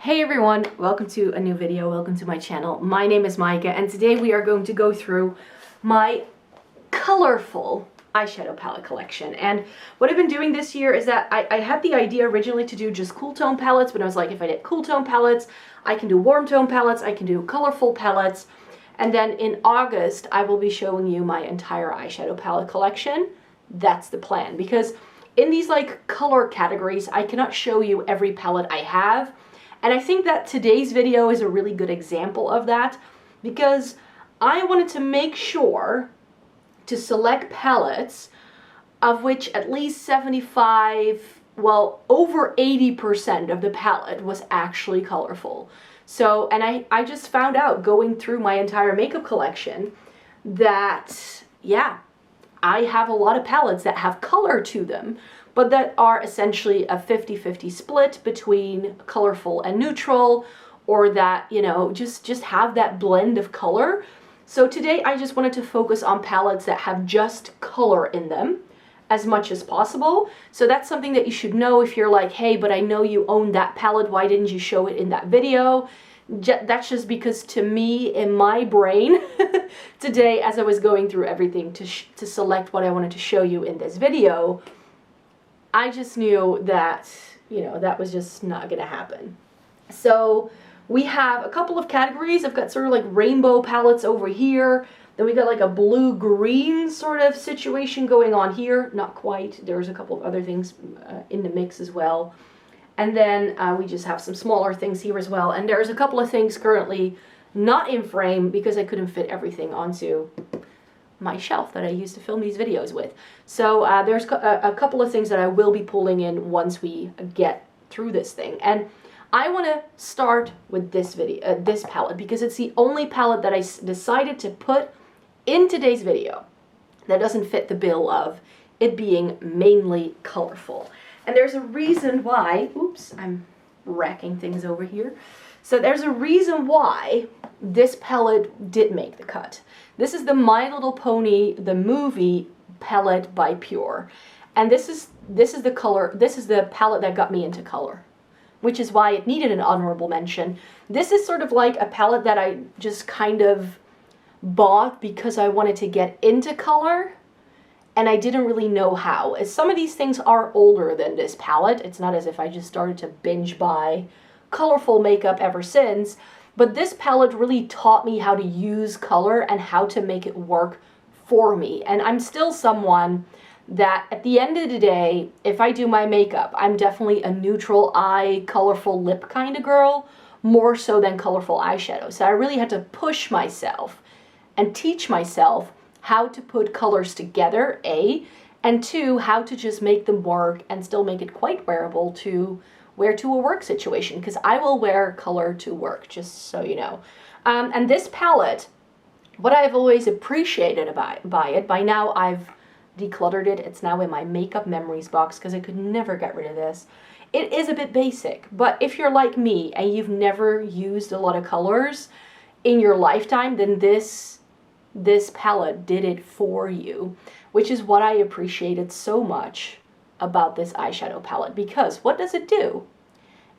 Hey everyone, welcome to a new video, welcome to my channel. My name is Micah and today we are going to go through my colorful eyeshadow palette collection. And what I've been doing this year is that I had the idea originally to do just cool tone palettes, but I was like, if I did cool tone palettes, I can do warm tone palettes, I can do colorful palettes. And then in August, I will be showing you my entire eyeshadow palette collection. That's the plan, because in these like color categories, I cannot show you every palette I have. And I think that today's video is a really good example of that, because I wanted to make sure to select palettes of which at least 75, well, over 80% of the palette was actually colorful. So, and I just found out going through my entire makeup collection that, yeah, I have a lot of palettes that have color to them, but that are essentially a 50-50 split between colorful and neutral, or that, you know, just have that blend of color. So today I just wanted to focus on palettes that have just color in them as much as possible. So that's something that you should know if you're like, hey, but I know you own that palette, why didn't you show it in that video? That's just because to me, in my brain, today as I was going through everything to select what I wanted to show you in this video, I just knew that, you know, that was just not gonna happen. So we have a couple of categories. I've got sort of like rainbow palettes over here. Then we got like a blue-green sort of situation going on here. Not quite. There's a couple of other things in the mix as well. And then we just have some smaller things here as well. And there's a couple of things currently not in frame because I couldn't fit everything onto my shelf that I used to film these videos with. So there's a couple of things that I will be pulling in once we get through this thing. And I want to start with this video, this palette, because it's the only palette that I decided to put in today's video that doesn't fit the bill of it being mainly colorful. And there's a reason why, oops, I'm racking things over here. So there's a reason why this palette did make the cut. This is the My Little Pony, the movie palette by Pure. And this is the color, this is the palette that got me into color, which is why it needed an honorable mention. This is sort of like a palette that I just kind of bought because I wanted to get into color, and I didn't really know how. As some of these things are older than this palette. It's not as if I just started to binge buy colorful makeup ever since, but this palette really taught me how to use color and how to make it work for me. And I'm still someone that at the end of the day, if I do my makeup, I'm definitely a neutral eye, colorful lip kind of girl, more so than colorful eyeshadow. So I really had to push myself and teach myself how to put colors together, A, and two, how to just make them work and still make it quite wearable to wear to a work situation, because I will wear color to work, just so you know. And this palette, what I've always appreciated by it, by now I've decluttered it, it's now in my makeup memories box because I could never get rid of this. It is a bit basic, but if you're like me and you've never used a lot of colors in your lifetime, then this palette did it for you, which is what I appreciated so much about this eyeshadow palette. Because what does it do?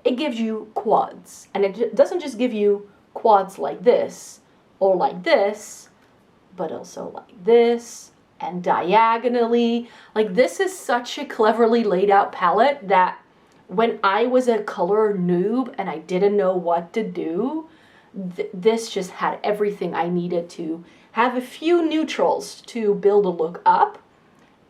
It gives you quads, and it doesn't just give you quads like this or like this, but also like this and diagonally. Like, this is such a cleverly laid out palette that when I was a color noob and I didn't know what to do, this just had everything I needed to have a few neutrals to build a look up,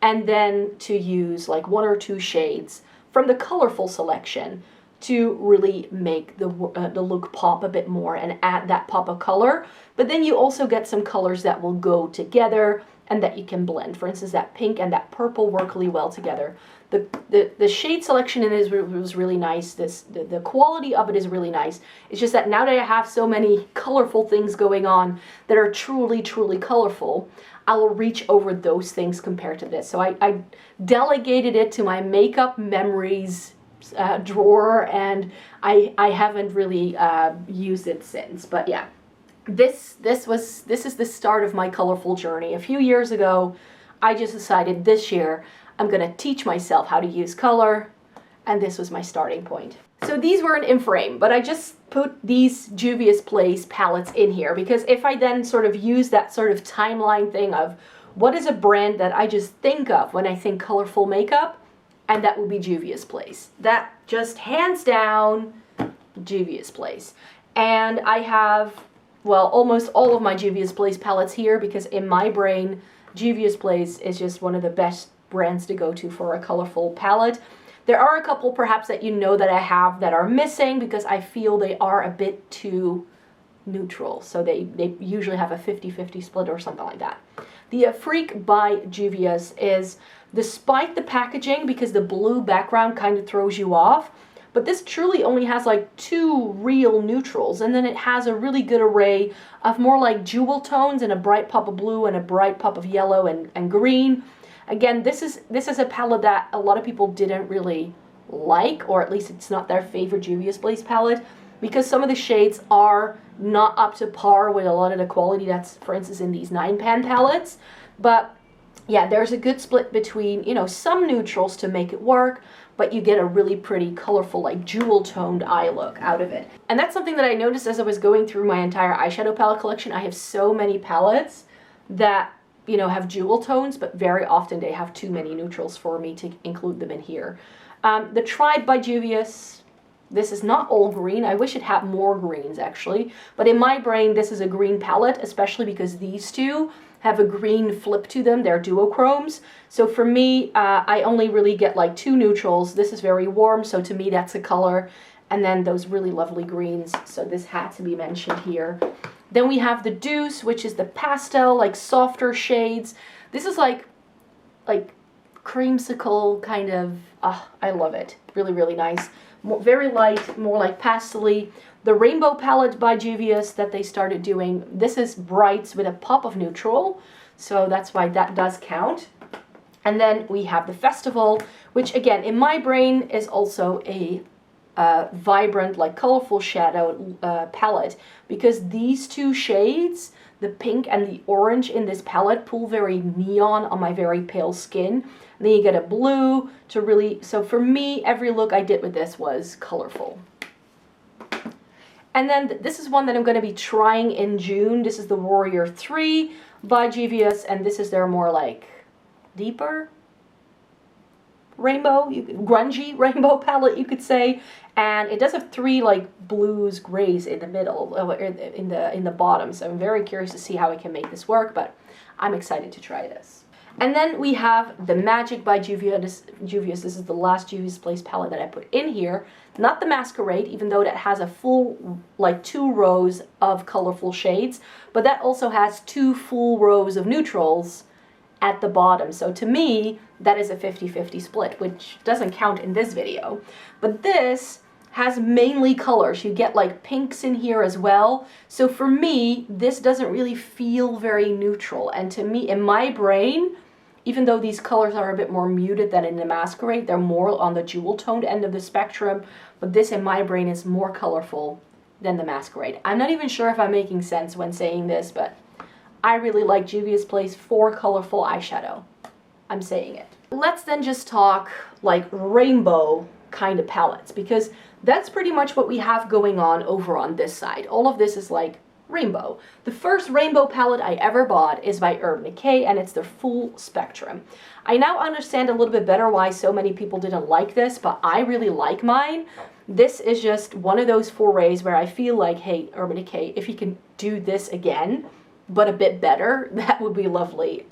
and then to use like one or two shades from the colorful selection to really make the look pop a bit more and add that pop of color. But then you also get some colors that will go together and that you can blend. For instance, that pink and that purple work really well together. The shade selection in it was really nice. The quality of it is really nice. It's just that now that I have so many colorful things going on that are truly, truly colorful, I will reach over those things compared to this. So I delegated it to my makeup memories drawer, and I haven't really used it since. But yeah, this is the start of my colorful journey. A few years ago, I just decided this year I'm gonna teach myself how to use color, and this was my starting point. So these weren't in frame, but I just put these Juvia's Place palettes in here because if I then sort of use that sort of timeline thing of what is a brand that I just think of when I think colorful makeup, and that would be Juvia's Place. That just hands down Juvia's Place. And I have, well, almost all of my Juvia's Place palettes here because in my brain, Juvia's Place is just one of the best brands to go to for a colorful palette. There are a couple perhaps that you know that I have that are missing because I feel they are a bit too neutral. So they usually have a 50-50 split or something like that. The Afrique by Juvia's is, despite the packaging, because the blue background kind of throws you off, but this truly only has like 2 real neutrals, and then it has a really good array of more like jewel tones and a bright pop of blue and a bright pop of yellow and green. Again, this is a palette that a lot of people didn't really like, or at least it's not their favorite Juvia's Place palette, because some of the shades are not up to par with a lot of the quality that's, for instance, in these 9-pan palettes. But yeah, there's a good split between, you know, some neutrals to make it work, but you get a really pretty colorful, like jewel toned eye look out of it. And that's something that I noticed as I was going through my entire eyeshadow palette collection. I have so many palettes that, you know, have jewel tones, but very often they have too many neutrals for me to include them in here. The Tribe by Juvia's, this is not all green. I wish it had more greens actually, but in my brain this is a green palette, especially because these two have a green flip to them. They're duochromes. So for me, I only really get like 2 neutrals. This is very warm, so to me that's a color. And then those really lovely greens, so this had to be mentioned here. Then we have the Douce, which is the pastel, like softer shades. This is like creamsicle kind of, I love it. Really, really nice. Very light, more like pastel-y. The Rainbow palette by Juvia's that they started doing, this is brights with a pop of neutral, so that's why that does count. And then we have the Festival, which again, in my brain is also a vibrant, like colorful shadow palette, because these 2 shades, the pink and the orange in this palette, pull very neon on my very pale skin. And then you get a blue to really, so for me, every look I did with this was colorful. And then this is one that I'm going to be trying in June. This is the Warrior 3 by Juvia's, and this is their more like deeper rainbow, grungy rainbow palette, you could say. And it does have 3 like blues, grays in the middle, in the bottom. So I'm very curious to see how I can make this work, but I'm excited to try this. And then we have the Magic by Juvia's. This is the last Juvia's Place palette that I put in here. Not the Masquerade, even though that has a full, like 2 rows of colorful shades, but that also has 2 full rows of neutrals at the bottom. So to me, that is a 50-50 split, which doesn't count in this video. But this has mainly colors. You get like pinks in here as well. So for me, this doesn't really feel very neutral. And to me, in my brain, even though these colors are a bit more muted than in the Masquerade, they're more on the jewel toned end of the spectrum, but this in my brain is more colorful than the Masquerade. I'm not even sure if I'm making sense when saying this, but I really like Juvia's Place for colorful eyeshadow. I'm saying it. Let's then just talk like rainbow kind of palettes, because that's pretty much what we have going on over on this side. All of this is like rainbow. The first rainbow palette I ever bought is by Urban Decay, and it's their full spectrum. I now understand a little bit better why so many people didn't like this, but I really like mine. This is just one of those forays where I feel like, hey, Urban Decay, if you can do this again, but a bit better, that would be lovely.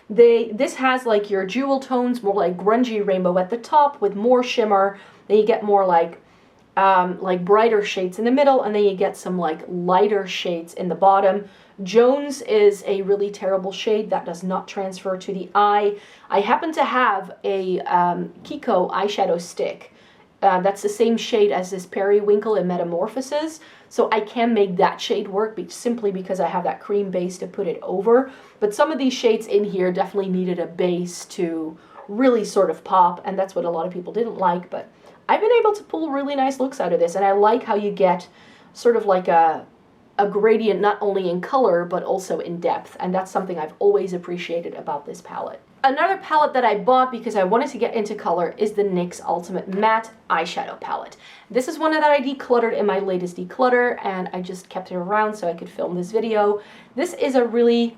This has like your jewel tones, more like grungy rainbow at the top with more shimmer. Then you get more like brighter shades in the middle, and then you get some like lighter shades in the bottom. Jones is a really terrible shade that does not transfer to the eye. I happen to have a Kiko eyeshadow stick. That's the same shade as this Periwinkle in Metamorphosis, so I can make that shade work simply because I have that cream base to put it over. But some of these shades in here definitely needed a base to really sort of pop, and that's what a lot of people didn't like, but I've been able to pull really nice looks out of this, and I like how you get sort of like a gradient not only in color but also in depth, and that's something I've always appreciated about this palette. Another palette that I bought because I wanted to get into color is the NYX Ultimate Matte Eyeshadow Palette. This is one that I decluttered in my latest declutter, and I just kept it around so I could film this video. This is a really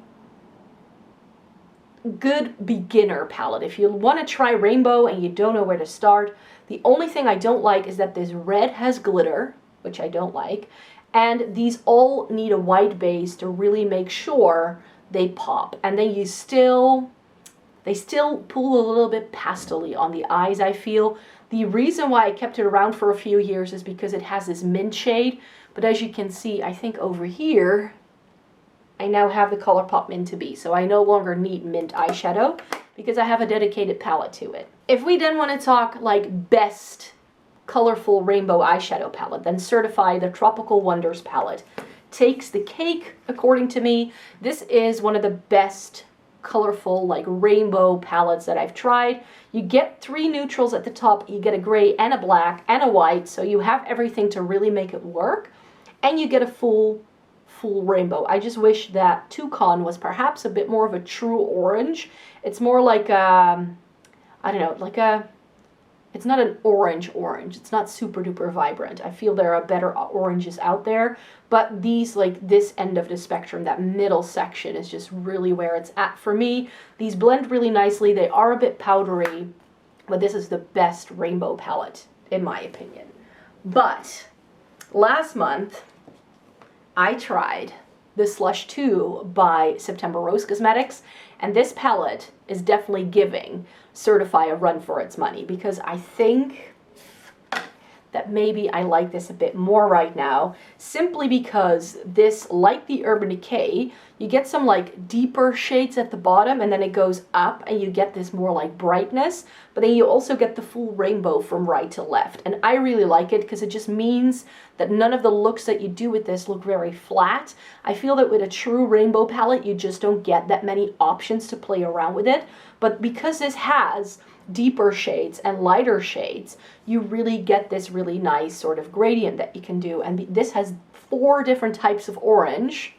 good beginner palette. If you want to try rainbow and you don't know where to start, the only thing I don't like is that this red has glitter, which I don't like, and these all need a white base to really make sure they pop. And then they still pull a little bit pastel-y on the eyes, I feel. The reason why I kept it around for a few years is because it has this mint shade, but as you can see, I think over here, I now have the ColourPop Mint to Be, so I no longer need mint eyeshadow because I have a dedicated palette to it. If we then want to talk like best colorful rainbow eyeshadow palette, then Certifeye, the Tropical Wonders palette, takes the cake, according to me. This is one of the best colorful like rainbow palettes that I've tried. You get 3 neutrals at the top, you get a gray and a black and a white, so you have everything to really make it work, and you get a full rainbow. I just wish that Toucan was perhaps a bit more of a true orange. It's more like I don't know, like it's not an orange. It's not super duper vibrant. I feel there are better oranges out there, but these, like this end of the spectrum, that middle section is just really where it's at for me. These blend really nicely. They are a bit powdery, but this is the best rainbow palette in my opinion. But last month I tried the Slush 2 by September Rose Cosmetics, and this palette is definitely giving Certifeye a run for its money, because I think that maybe I like this a bit more right now, simply because this, like the Urban Decay, you get some like deeper shades at the bottom and then it goes up and you get this more like brightness, but then you also get the full rainbow from right to left. And I really like it because it just means that none of the looks that you do with this look very flat. I feel that with a true rainbow palette, you just don't get that many options to play around with it. But because this has deeper shades and lighter shades, you really get this really nice sort of gradient that you can do. And this has 4 different types of orange,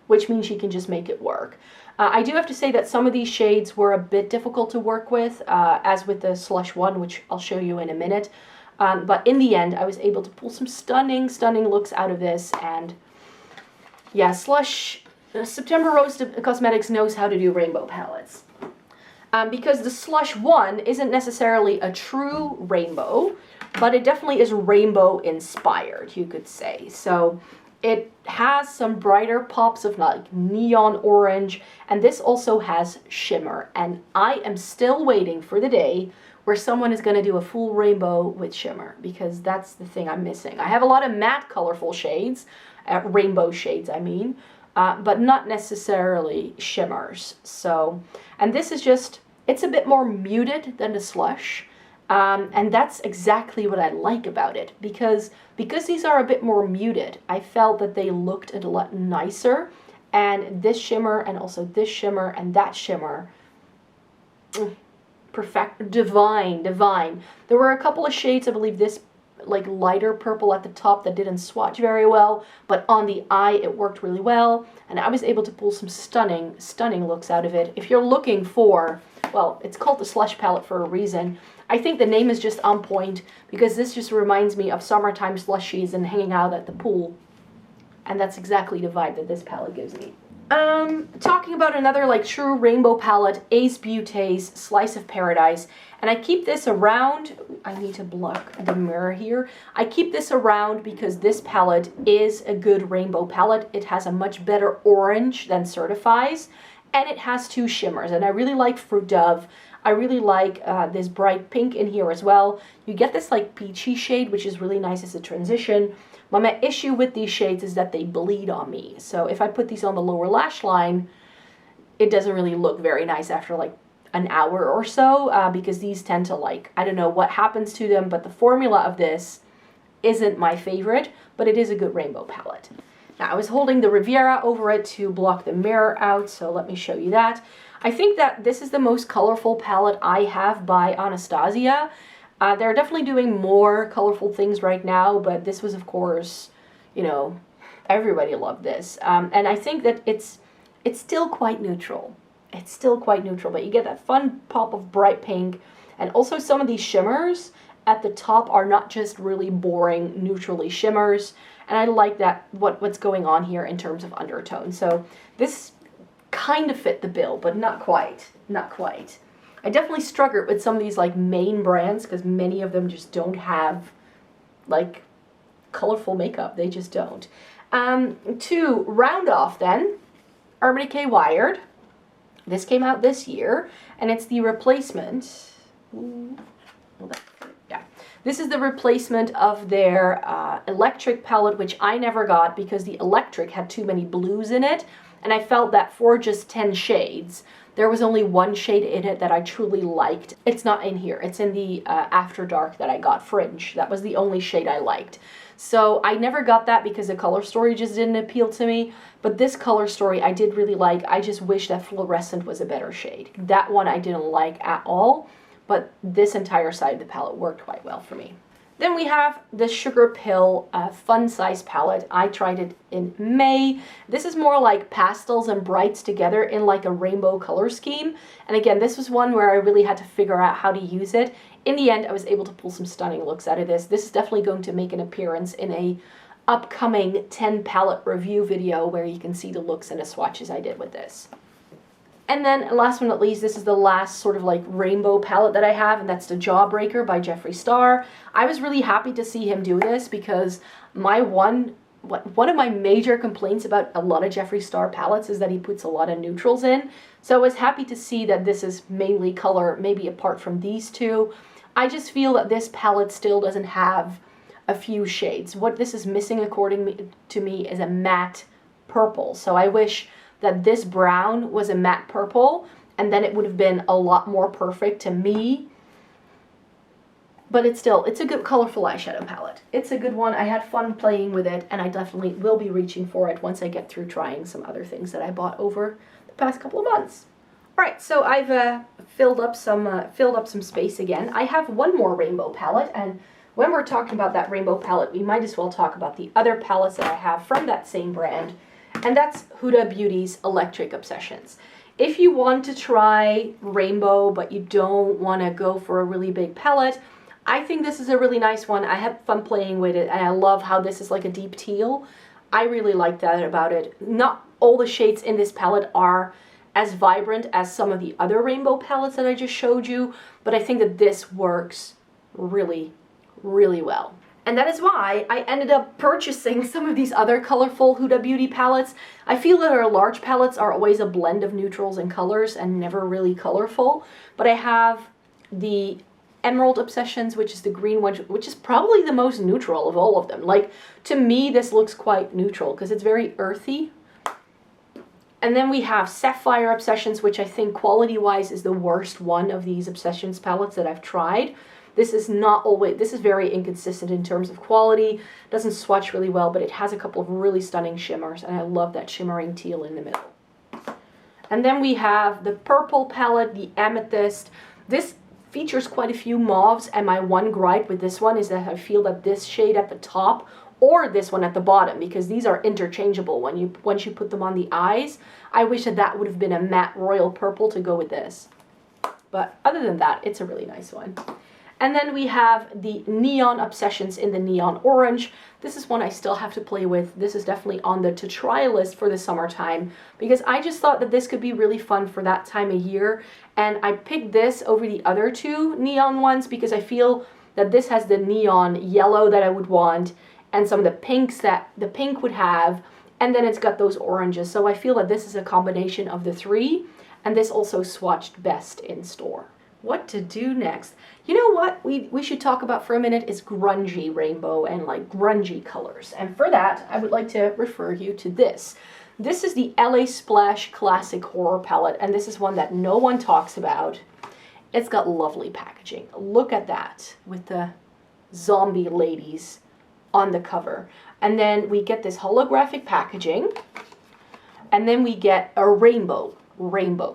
which means you can just make it work. I do have to say that some of these shades were a bit difficult to work with, as with the Slush 1, which I'll show you in a minute. But in the end, I was able to pull some stunning looks out of this. And yeah, Slush, September Rose Cosmetics knows how to do rainbow palettes. Because the Slush 1 isn't necessarily a true rainbow, but it definitely is rainbow inspired, you could say. So it has some brighter pops of like neon orange, and this also has shimmer. And I am still waiting for the day where someone is going to do a full rainbow with shimmer, because that's the thing I'm missing. I have a lot of matte colorful shades, rainbow shades I mean, but not necessarily shimmers. So, and this is just, it's a bit more muted than the Slush, and that's exactly what I like about it, because these are a bit more muted, I felt that they looked a lot nicer, and this shimmer and also this shimmer and that shimmer, perfect, divine. There were a couple of shades, I believe this like lighter purple at the top that didn't swatch very well, but on the eye it worked really well, and I was able to pull some stunning looks out of it. If you're looking for, well, it's called the Slush palette for a reason. I think the name is just on point, because this just reminds me of summertime slushies and hanging out at the pool, and that's exactly the vibe that this palette gives me. Talking about another like true rainbow palette, Ace Beauté's Slice of Paradise, and I keep this around, I need to block the mirror here, I keep this around because this palette is a good rainbow palette. It has a much better orange than Certifeye's, and it has 2 shimmers, and I really like Fruit Dove. I really like this bright pink in here as well. You get this like peachy shade, which is really nice as a transition. But my issue with these shades is that they bleed on me. So if I put these on the lower lash line, it doesn't really look very nice after like an hour or so, because these tend to like, I don't know what happens to them, but the formula of this isn't my favorite, but it is a good rainbow palette. Now, I was holding the Riviera over it to block the mirror out, so let me show you that. I think that this is the most colorful palette I have by Anastasia. They're definitely doing more colorful things right now, but this was, of course, you know, everybody loved this. And I think that it's still quite neutral. it's still quite neutral, but you get that fun pop of bright pink. And also some of these shimmers at the top are not just really boring neutrally shimmers. And I like that, what's going on here in terms of undertone. So this kind of fit the bill, but not quite, not quite. I definitely struggled with some of these like main brands because many of them just don't have like colorful makeup. They just don't. To round off then, Urban Decay Wired. This came out this year, and it's the replacement. Yeah, this is the replacement of their electric palette, which I never got because the electric had too many blues in it, and I felt that for just 10 shades, there was only one shade in it that I truly liked. It's not in here. It's in the After Dark that I got, Fringe. That was the only shade I liked. So I never got that because the color story just didn't appeal to me. But this color story I did really like. I just wish that Fluorescent was a better shade. That one I didn't like at all. But this entire side of the palette worked quite well for me. Then we have the Sugarpill Funsize palette. I tried it in May. This is more like pastels and brights together in like a rainbow color scheme. And again, this was one where I really had to figure out how to use it. In the end, I was able to pull some stunning looks out of this. This is definitely going to make an appearance in a upcoming 10 palette review video where you can see the looks and the swatches I did with this. And then last but not least, this is the last sort of like rainbow palette that I have, and that's the Jawbreaker by Jeffree Star. I was really happy to see him do this because one of my major complaints about a lot of Jeffree Star palettes is that he puts a lot of neutrals in. So I was happy to see that this is mainly color, maybe apart from these two. I just feel that this palette still doesn't have a few shades. What this is missing, according to me, is a matte purple. So I wish that this brown was a matte purple, and then it would have been a lot more perfect to me. But it's a good colorful eyeshadow palette. It's a good one. I had fun playing with it, and I definitely will be reaching for it once I get through trying some other things that I bought over the past couple of months. All right, so I've filled up some space again. I have one more rainbow palette, and when we're talking about that rainbow palette, we might as well talk about the other palettes that I have from that same brand, and that's Huda Beauty's Electric Obsessions. If you want to try rainbow, but you don't want to go for a really big palette, I think this is a really nice one. I had fun playing with it, and I love how this is like a deep teal. I really like that about it. Not all the shades in this palette are as vibrant as some of the other rainbow palettes that I just showed you, but I think that this works really, really well. And that is why I ended up purchasing some of these other colorful Huda Beauty palettes. I feel that our large palettes are always a blend of neutrals and colors and never really colorful, but I have the Emerald Obsessions, which is the green one, which is probably the most neutral of all of them. Like, to me, this looks quite neutral because it's very earthy. And then we have Sapphire Obsessions, which I think quality-wise is the worst one of these Obsessions palettes that I've tried. This is very inconsistent in terms of quality. Doesn't swatch really well, but it has a couple of really stunning shimmers, and I love that shimmering teal in the middle. And then we have the purple palette, the Amethyst. This features quite a few mauves, and my one gripe with this one is that I feel that this shade at the top or this one at the bottom, because these are interchangeable once you put them on the eyes. I wish that that would have been a matte royal purple to go with this. But other than that, it's a really nice one. And then we have the Neon Obsessions in the Neon Orange. This is one I still have to play with. This is definitely on the to try list for the summertime, because I just thought that this could be really fun for that time of year. And I picked this over the other two neon ones because I feel that this has the neon yellow that I would want, and some of the pinks that the pink would have, and then it's got those oranges. So I feel that this is a combination of the three, and this also swatched best in store. What to do next? You know what we should talk about for a minute is grungy rainbow and like grungy colors. And for that, I would like to refer you to this. This is the LA Splash Classic Horror Palette, and this is one that no one talks about. It's got lovely packaging. Look at that with the zombie ladies on the cover. And then we get this holographic packaging, and then we get a rainbow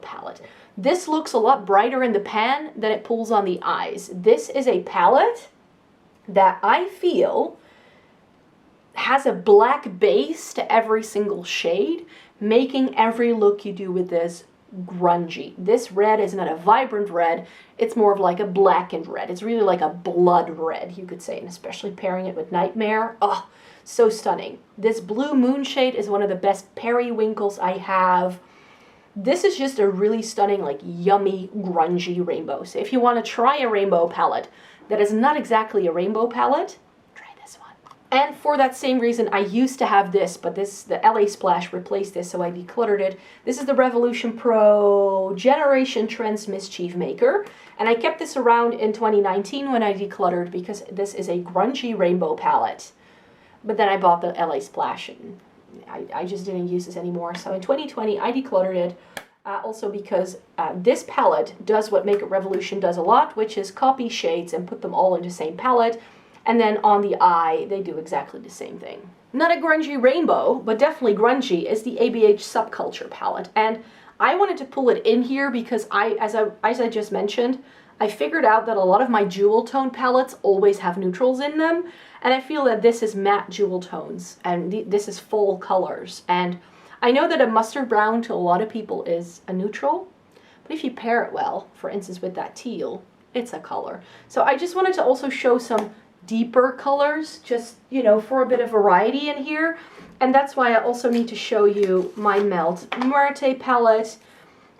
palette. This looks a lot brighter in the pan than it pulls on the eyes. This is a palette that I feel has a black base to every single shade, making every look you do with this grungy. This red is not a vibrant red, it's more of like a blackened red. It's really like a blood red, you could say, and especially pairing it with Nightmare. Oh, so stunning. This blue moon shade is one of the best periwinkles I have. This is just a really stunning, like yummy, grungy rainbow. So if you want to try a rainbow palette that is not exactly a rainbow palette, try this one. And for that same reason, I used to have this, but the LA Splash replaced this, so I decluttered it. This is the Revolution Pro Generation Trends Mischief Maker. And I kept this around in 2019 when I decluttered because this is a grungy rainbow palette. But then I bought the LA Splash and I just didn't use this anymore. So in 2020, I decluttered it. Also because this palette does what Makeup Revolution does a lot, which is copy shades and put them all in the same palette. And then on the eye, they do exactly the same thing. Not a grungy rainbow, but definitely grungy, is the ABH Subculture palette. And I wanted to pull it in here because as I just mentioned, I figured out that a lot of my jewel tone palettes always have neutrals in them. And I feel that this is matte jewel tones and this is full colors. And I know that a mustard brown to a lot of people is a neutral, but if you pair it well, for instance with that teal, it's a color. So I just wanted to also show some deeper colors, just, you know, for a bit of variety in here. And that's why I also need to show you my Melt Muerte palette,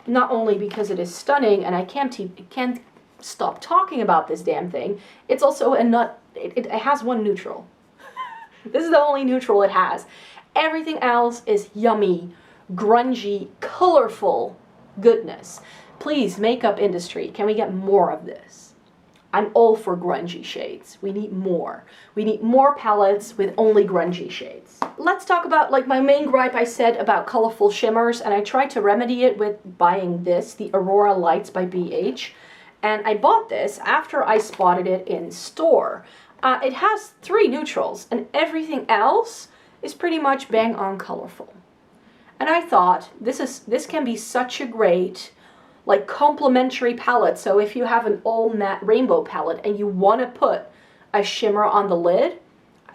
not only because it is stunning and I can't stop talking about this damn thing, it's also it has one neutral. This is the only neutral it has. Everything else is yummy, grungy, colorful goodness. Please, makeup industry, can we get more of this? I'm all for grungy shades. We need more. We need more palettes with only grungy shades. Let's talk about, like, my main gripe I said about colorful shimmers, and I tried to remedy it with buying this, the Aurora Lights by BH. And I bought this after I spotted it in store. It has 3 neutrals, and everything else is pretty much bang on colorful. And I thought, this can be such a great, like, complementary palette. So if you have an all matte rainbow palette and you want to put a shimmer on the lid,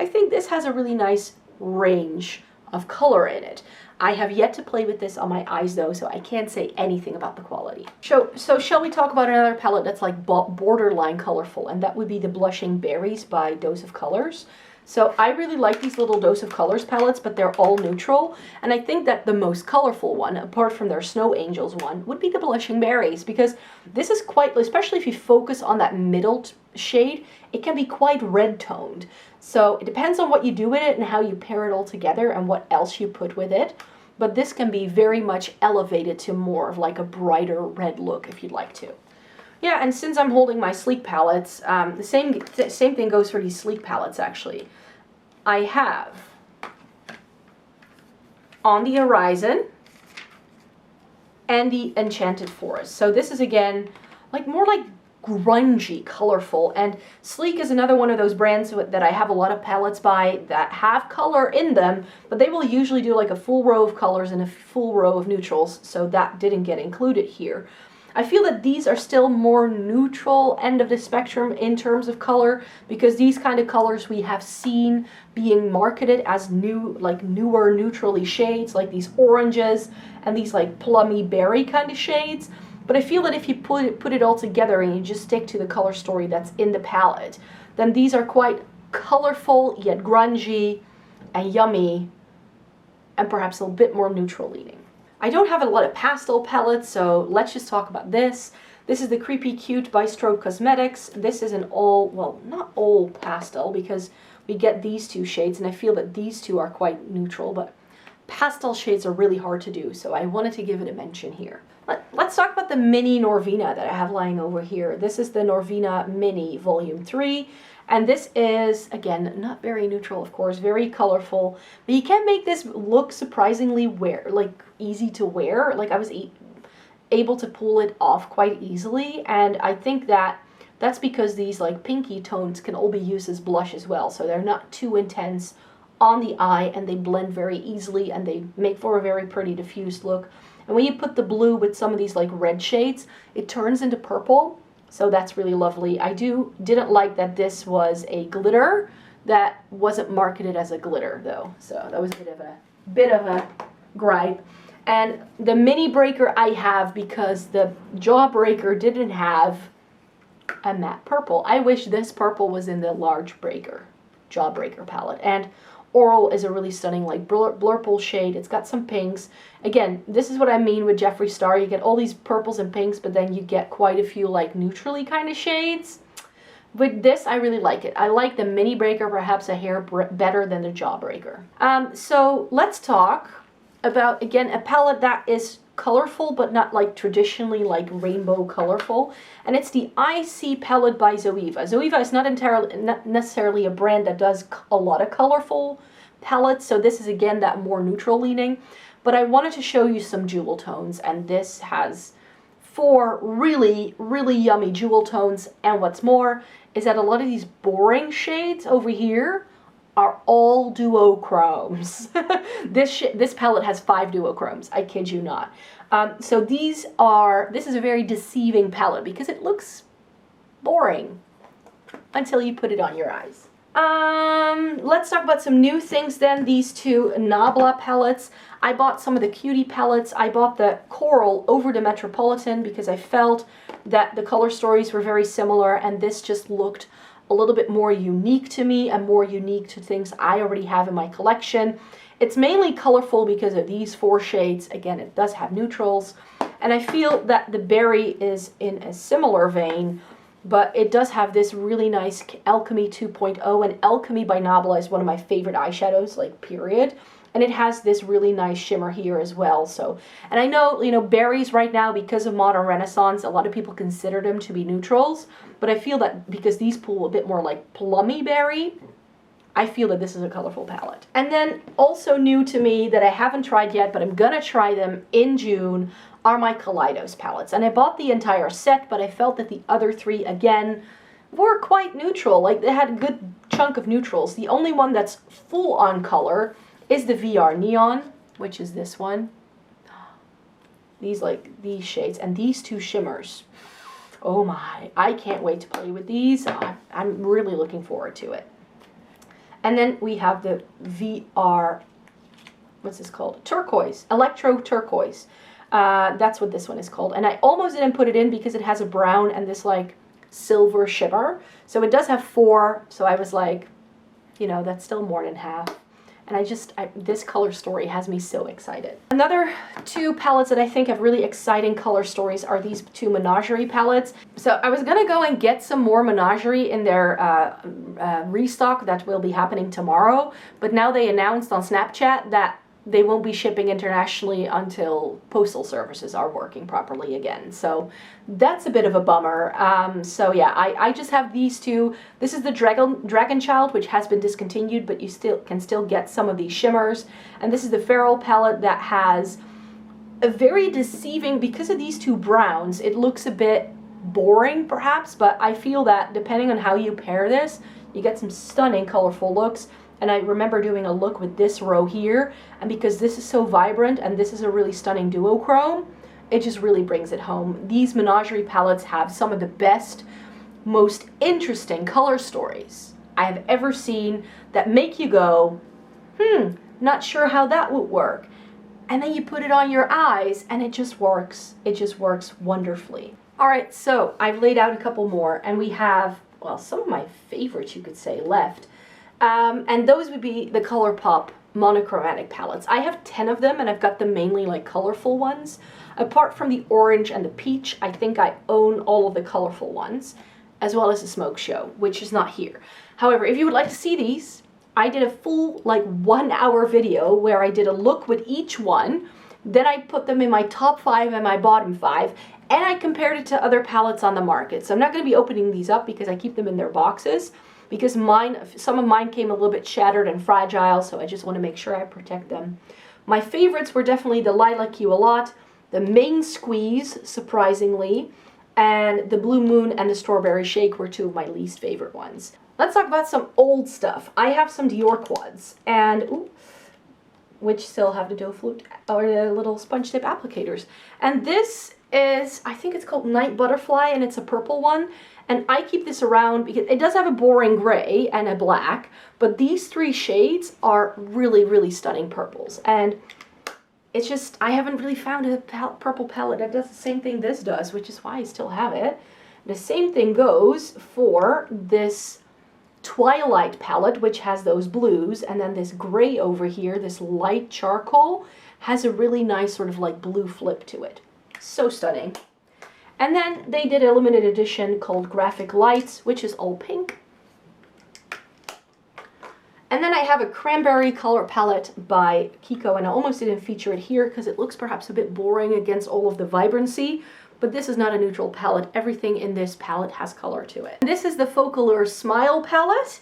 I think this has a really nice range of color in it. I have yet to play with this on my eyes though, so I can't say anything about the quality. So shall we talk about another palette that's like borderline colorful, and that would be the Blushing Berries by Dose of Colors. So I really like these little Dose of Colors palettes, but they're all neutral. And I think that the most colorful one, apart from their Snow Angels one, would be the Blushing Berries, because this is quite, especially if you focus on that middle shade, it can be quite red toned. So it depends on what you do with it and how you pair it all together and what else you put with it. But this can be very much elevated to more of like a brighter red look if you'd like to. Yeah, and since I'm holding my sleek palettes, the same thing goes for these sleek palettes actually. I have On the Horizon and the Enchanted Forest. So this is again like more like grungy, colorful, and Sleek is another one of those brands that I have a lot of palettes by that have color in them, but they will usually do like a full row of colors and a full row of neutrals, so that didn't get included here. I feel that these are still more neutral end of the spectrum in terms of color, because these kind of colors we have seen being marketed as new, like newer neutrally shades, like these oranges and these like plummy berry kind of shades. But I feel that if you put it all together and you just stick to the color story that's in the palette, then these are quite colorful yet grungy and yummy and perhaps a little bit more neutral leaning. I don't have a lot of pastel palettes, so let's just talk about this. This is the Creepy Cute by Strobe Cosmetics. This is an all, well, not all pastel, because we get these 2 shades, and I feel that these 2 are quite neutral, but pastel shades are really hard to do, so I wanted to give it a mention here. Let's talk about the mini Norvina that I have lying over here. This is the Norvina Mini Volume 3. And this is, again, not very neutral, of course, very colorful. But you can make this look surprisingly easy to wear. Like, I was able to pull it off quite easily. And I think that that's because these, like, pinky tones can all be used as blush as well. So they're not too intense on the eye, and they blend very easily, and they make for a very pretty diffused look. And when you put the blue with some of these, like, red shades, it turns into purple. So that's really lovely. I didn't like that this was a glitter that wasn't marketed as a glitter though. So that was a bit of a gripe. And the mini breaker I have because the Jawbreaker didn't have a matte purple. I wish this purple was in the large Jawbreaker palette. And Oral is a really stunning like blurple shade. It's got some pinks. Again, this is what I mean with Jeffree Star. You get all these purples and pinks, but then you get quite a few like neutrally kind of shades. With this, I really like it. I like the mini breaker perhaps a hair better than the Jawbreaker. So let's talk about, again, a palette that is colorful, but not like traditionally like rainbow colorful. And it's the IC palette by Zoeva. Zoeva is not necessarily a brand that does a lot of colorful palettes. So this is, again, that more neutral leaning. But I wanted to show you some jewel tones. And this has 4 really, really yummy jewel tones. And what's more is that a lot of these boring shades over here are all duochromes. This palette has 5 duochromes, I kid you not. So this is a very deceiving palette because it looks boring until you put it on your eyes. Let's talk about some new things then. These 2 Nabla palettes. I bought some of the Cutie palettes. I bought the Coral over the Metropolitan because I felt that the color stories were very similar and this just looked a little bit more unique to me and more unique to things I already have in my collection. It's mainly colorful because of these 4 shades. Again, it does have neutrals. And I feel that the Berry is in a similar vein, but it does have this really nice Alchemy 2.0, and Alchemy by Nabla is one of my favorite eyeshadows, like period. And it has this really nice shimmer here as well. So, and I know, you know, berries right now, because of Modern Renaissance, a lot of people consider them to be neutrals. But I feel that because these pull a bit more like plummy berry, I feel that this is a colorful palette. And then also new to me that I haven't tried yet, but I'm gonna try them in June, are my Kaleidos palettes. And I bought the entire set, but I felt that the other 3, again, were quite neutral. Like, they had a good chunk of neutrals. The only one that's full on color is the VR Neon, which is this one. These shades and these 2 shimmers. Oh my, I can't wait to play with these. I'm really looking forward to it. And then we have the VR, what's this called? Turquoise, Electro Turquoise. That's what this one is called. And I almost didn't put it in because it has a brown and this like silver shimmer. So it does have 4, so I was like, you know, that's still more than half. And this color story has me so excited. Another 2 palettes that I think have really exciting color stories are these 2 Menagerie palettes. So I was gonna go and get some more Menagerie in their restock that will be happening tomorrow. But now they announced on Snapchat that they won't be shipping internationally until postal services are working properly again. So that's a bit of a bummer. So yeah, I just have these 2. This is the Dragon Child, which has been discontinued, but you can still get some of these shimmers. And this is the Feral palette that has a very deceiving, because of these 2 browns, it looks a bit boring perhaps, but I feel that depending on how you pair this, you get some stunning colorful looks. And I remember doing a look with this row here, and because this is so vibrant and this is a really stunning duochrome, it just really brings it home. These Menagerie palettes have some of the best, most interesting color stories I have ever seen that make you go, not sure how that would work. And then you put it on your eyes and it just works. It just works wonderfully. All right, so I've laid out a couple more, and we have, well, some of my favorites you could say left. And those would be the ColourPop monochromatic palettes. I have 10 of them, and I've got them mainly like colorful ones. Apart from the orange and the peach, I think I own all of the colorful ones, as well as the Smoke Show, which is not here. However, if you would like to see these, I did a full like 1-hour video where I did a look with each one. Then I put them in my top 5 and my bottom 5, and I compared it to other palettes on the market. So I'm not going to be opening these up because I keep them in their boxes, because some of mine came a little bit shattered and fragile, so I just want to make sure I protect them. My favorites were definitely the Lilac You a Lot, the Main Squeeze, surprisingly, and the Blue Moon and the Strawberry Shake were 2 of my least favorite ones. Let's talk about some old stuff. I have some Dior quads, and which still have the doe flute or the little sponge tip applicators. And this is, I think it's called Night Butterfly, and it's a purple one. And I keep this around because it does have a boring gray and a black, but these 3 shades are really, really stunning purples. And it's just, I haven't really found a purple palette that does the same thing this does, which is why I still have it. The same thing goes for this Twilight palette, which has those blues, and then this gray over here, this light charcoal, has a really nice sort of like blue flip to it. So stunning. And then they did a limited edition called Graphic Lights, which is all pink. And then I have a cranberry color palette by Kiko, and I almost didn't feature it here because it looks perhaps a bit boring against all of the vibrancy, but this is not a neutral palette. Everything in this palette has color to it. This is the Focalure Smile palette,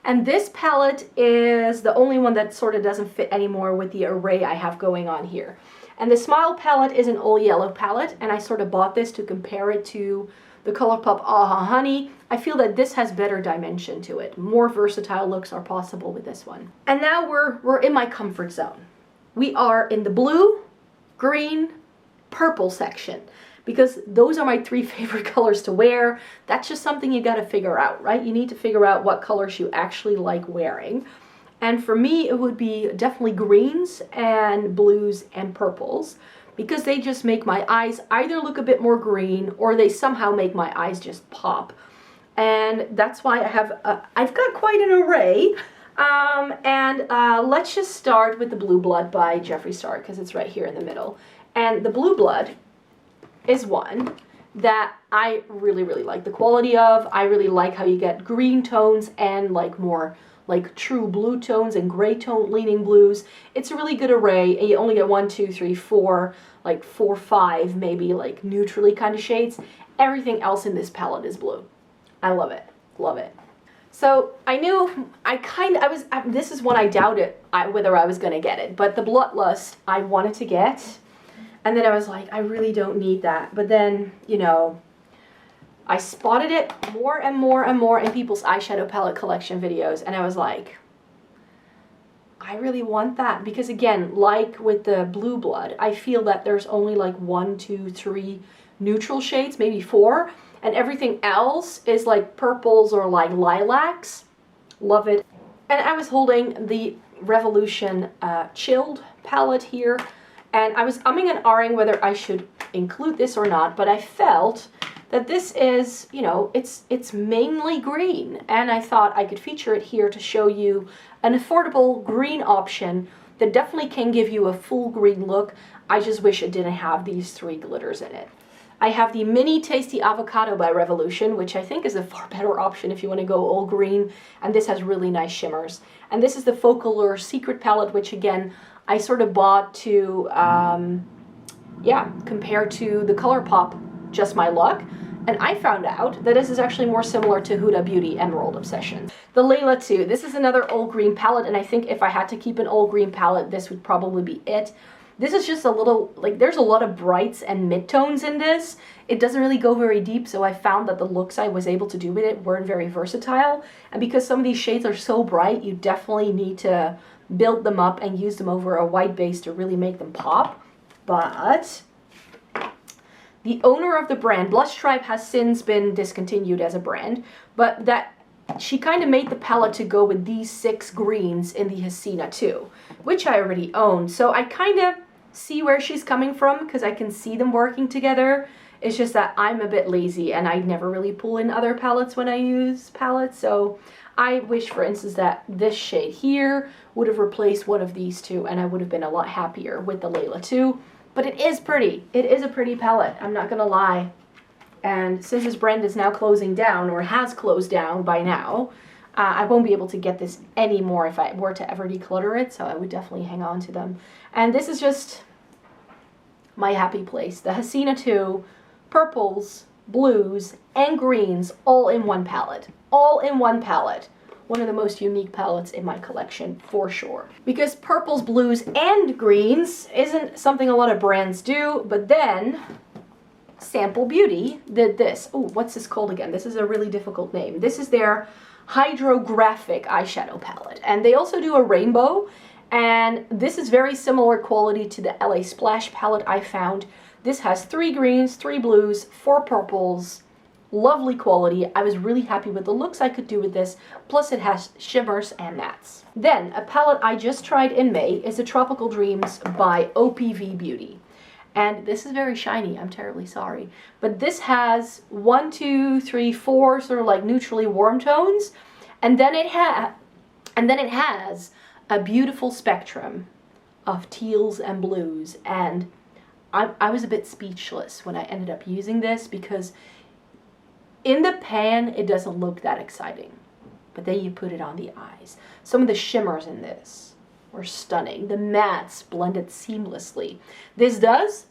and this palette is the only one that sort of doesn't fit anymore with the array I have going on here. And the Smile palette is an all yellow palette, and I sort of bought this to compare it to the ColourPop Aha Honey. I feel that this has better dimension to it. More versatile looks are possible with this one. And now we're in my comfort zone. We are in the blue, green, purple section, because those are my 3 favorite colors to wear. That's just something you gotta figure out, right? You need to figure out what colors you actually like wearing. And for me, it would be definitely greens and blues and purples, because they just make my eyes either look a bit more green or they somehow make my eyes just pop. And that's why I have, I've got quite an array. Let's just start with the Blue Blood by Jeffree Star, because it's right here in the middle. And the Blue Blood is one that I really, really like the quality of. I really like how you get green tones and like more like true blue tones and gray tone leaning blues. It's a really good array, and you only get 1, 2, 3, 4, like 4, 5 maybe like neutrally kind of shades. Everything else in this palette is blue. I love it, love it. So I knew, this is one I doubted whether I was gonna get it, but the Bloodlust I wanted to get, and then I was like, I really don't need that. But then, you know, I spotted it more and more and more in people's eyeshadow palette collection videos, and I was like, I really want that, because again, like with the Blue Blood, I feel that there's only like 1, 2, 3 neutral shades, maybe 4, and everything else is like purples or like lilacs. Love it. And I was holding the Revolution Chilled palette here, and I was umming and ahhing whether I should include this or not, but I felt that this is, you know, it's mainly green, and I thought I could feature it here to show you an affordable green option that definitely can give you a full green look. I just wish it didn't have these 3 glitters in it. I have the Mini Tasty Avocado by Revolution, which I think is a far better option if you want to go all green, and this has really nice shimmers. And this is the Focalure Secret palette, which again, I sort of bought to, yeah, compare to the ColourPop Just My Luck. And I found out that this is actually more similar to Huda Beauty Emerald Obsession. The Layla 2, this is another all green palette, and I think if I had to keep an all green palette, this would probably be it. This is just a little, like, there's a lot of brights and midtones in this. It doesn't really go very deep, so I found that the looks I was able to do with it weren't very versatile. And because some of these shades are so bright, you definitely need to build them up and use them over a white base to really make them pop. But the owner of the brand, Blush Tribe, has since been discontinued as a brand, but that she kind of made the palette to go with these 6 greens in the Hasina 2, which I already own. So I kind of see where she's coming from, because I can see them working together. It's just that I'm a bit lazy and I never really pull in other palettes when I use palettes. So I wish, for instance, that this shade here would have replaced one of these 2, and I would have been a lot happier with the Layla 2. But it is pretty. It is a pretty palette, I'm not gonna lie. And since this brand is now closing down, or has closed down by now, I won't be able to get this anymore if I were to ever declutter it, so I would definitely hang on to them. And this is just my happy place. The Hasina 2, purples, blues, and greens all in one palette. All in one palette. One of the most unique palettes in my collection, for sure. Because purples, blues, and greens isn't something a lot of brands do, but then Sample Beauty did this. Oh, what's this called again? This is a really difficult name. This is their Hydrographic eyeshadow palette. And they also do a rainbow, and this is very similar quality to the LA Splash palette I found. This has 3 greens, 3 blues, 4 purples, lovely quality. I was really happy with the looks I could do with this, plus it has shimmers and mattes. Then, a palette I just tried in May is the Tropical Dreams by OPV Beauty. And this is very shiny, I'm terribly sorry. But this has 1, 2, 3, 4 sort of like neutrally warm tones, and then it has a beautiful spectrum of teals and blues, and I was a bit speechless when I ended up using this, because in the pan it doesn't look that exciting, but then you put it on the eyes. Some of the shimmers in this were stunning. The mattes blended seamlessly. This does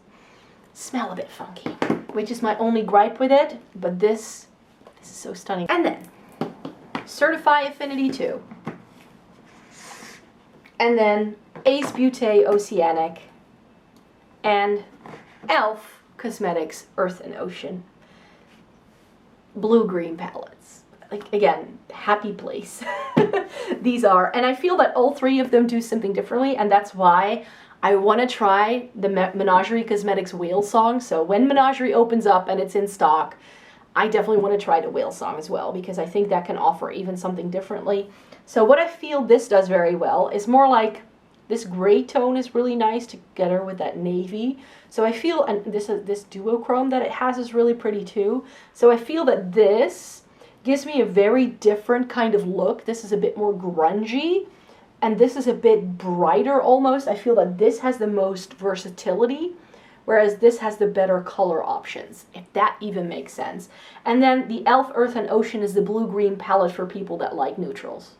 smell a bit funky, which is my only gripe with it, but this is so stunning. And then Certifeye Affinity 2, and then Ace Beauté Oceanic, and e.l.f. Cosmetics Earth and Ocean blue-green palettes. Like, again, happy place. These are, and I feel that all three of them do something differently, and that's why I want to try the Menagerie Cosmetics Whale Song. So when Menagerie opens up and it's in stock, I definitely want to try the Whale Song as well, because I think that can offer even something differently. So what I feel this does very well is more like, this gray tone is really nice together with that navy. So I feel, and this duochrome that it has is really pretty too. So I feel that this gives me a very different kind of look. This is a bit more grungy, and this is a bit brighter almost. I feel that this has the most versatility, whereas this has the better color options, if that even makes sense. And then the e.l.f. Earth and Ocean is the blue-green palette for people that like neutrals.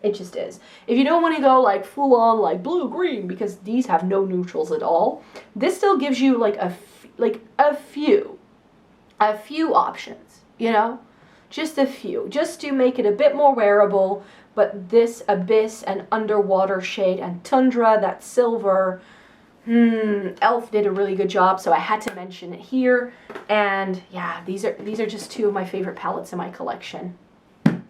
It just is. If you don't want to go like full on like blue-green, because these have no neutrals at all, this still gives you like a few options, you know? Just a few, just to make it a bit more wearable. But this Abyss and Underwater shade and Tundra, that silver, e.l.f. did a really good job, so I had to mention it here. And yeah, these are just two of my favorite palettes in my collection.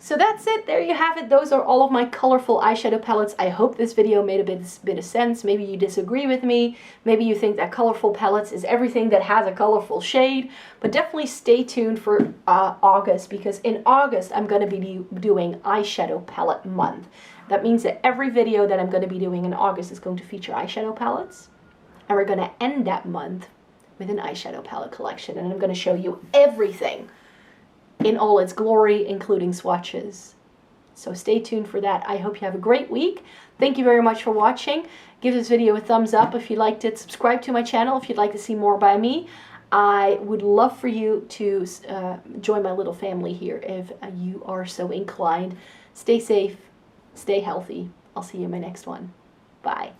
So that's it. There you have it. Those are all of my colorful eyeshadow palettes. I hope this video made a bit of sense. Maybe you disagree with me. Maybe you think that colorful palettes is everything that has a colorful shade. But definitely stay tuned for August, because in August I'm going to be doing eyeshadow palette month. That means that every video that I'm going to be doing in August is going to feature eyeshadow palettes. And we're going to end that month with an eyeshadow palette collection. And I'm going to show you everything in all its glory, including swatches. So stay tuned for that. I hope you have a great week. Thank you very much for watching. Give this video a thumbs up if you liked it. Subscribe to my channel if you'd like to see more by me. I would love for you to join my little family here if you are so inclined. Stay safe, stay healthy. I'll see you in my next one. Bye.